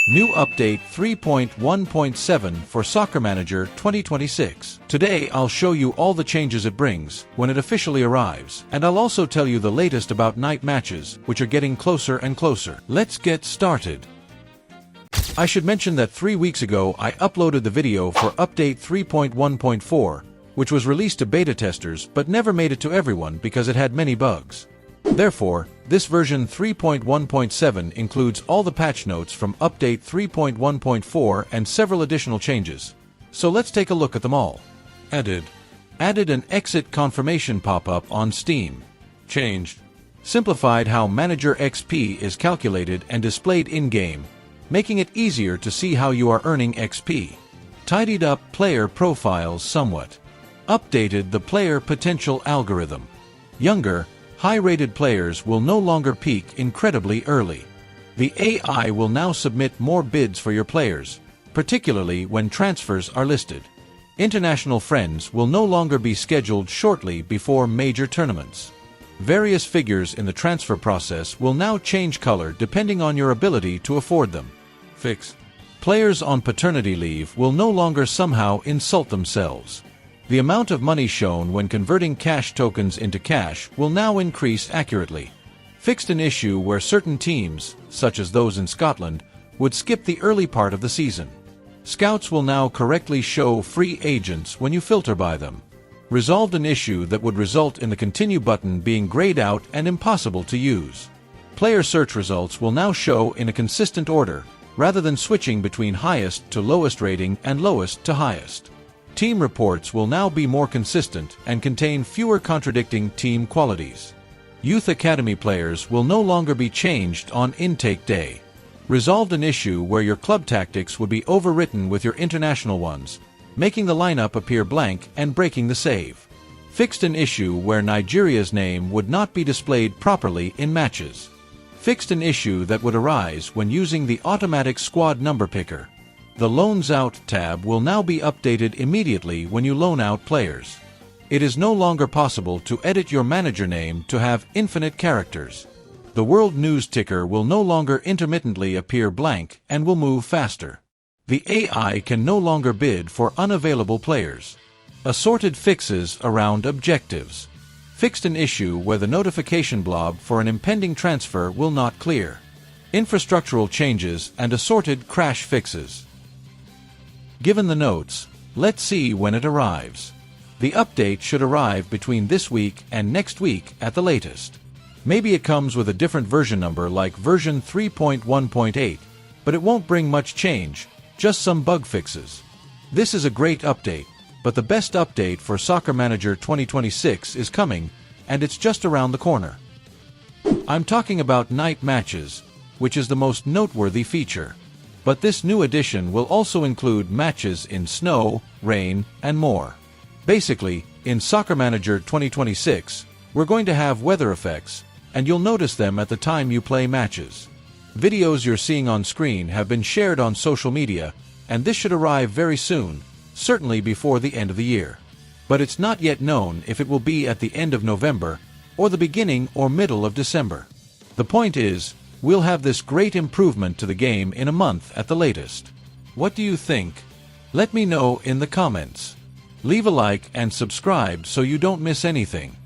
New update 3.1.7 for Soccer Manager 2026. Today I'll show you all the changes it brings when it officially arrives, and I'll also tell you the latest about night matches, which are getting closer and closer. Let's get started. I should mention that 3 weeks ago I uploaded the video for update 3.1.4, which was released to beta testers but never made it to everyone because it had many bugs. Therefore, this version 3.1.7 includes all the patch notes from update 3.1.4 and several additional changes. So let's take a look at them all. Added an exit confirmation pop-up on Steam. Changed. Simplified how Manager XP is calculated and displayed in-game, making it easier to see how you are earning XP. Tidied up player profiles somewhat. Updated the player potential algorithm. Younger, high-rated players will no longer peak incredibly early. The AI will now submit more bids for your players, particularly when transfers are listed. International friends will no longer be scheduled shortly before major tournaments. Various figures in the transfer process will now change color depending on your ability to afford them. Fix. Players on paternity leave will no longer somehow insult themselves. The amount of money shown when converting cash tokens into cash will now increase accurately. Fixed an issue where certain teams, such as those in Scotland, would skip the early part of the season. Scouts will now correctly show free agents when you filter by them. Resolved an issue that would result in the continue button being grayed out and impossible to use. Player search results will now show in a consistent order, rather than switching between highest to lowest rating and lowest to highest. Team reports will now be more consistent and contain fewer contradicting team qualities. Youth Academy players will no longer be changed on intake day. Resolved an issue where your club tactics would be overwritten with your international ones, making the lineup appear blank and breaking the save. Fixed an issue where Nigeria's name would not be displayed properly in matches. Fixed an issue that would arise when using the automatic squad number picker. The Loans Out tab will now be updated immediately when you loan out players. It is no longer possible to edit your manager name to have infinite characters. The World News ticker will no longer intermittently appear blank and will move faster. The AI can no longer bid for unavailable players. Assorted fixes around objectives. Fixed an issue where the notification blob for an impending transfer will not clear. Infrastructural changes and assorted crash fixes. Given the notes, let's see when it arrives. The update should arrive between this week and next week at the latest. Maybe it comes with a different version number like version 3.1.8, but it won't bring much change, just some bug fixes. This is a great update, but the best update for Soccer Manager 2026 is coming, and it's just around the corner. I'm talking about night matches, which is the most noteworthy feature. But this new edition will also include matches in snow, rain, and more. Basically, in Soccer Manager 2026, we're going to have weather effects, and you'll notice them at the time you play matches. Videos you're seeing on screen have been shared on social media, and this should arrive very soon, certainly before the end of the year. But it's not yet known if it will be at the end of November, or the beginning or middle of December. The point is, we'll have this great improvement to the game in a month at the latest. What do you think? Let me know in the comments. Leave a like and subscribe so you don't miss anything.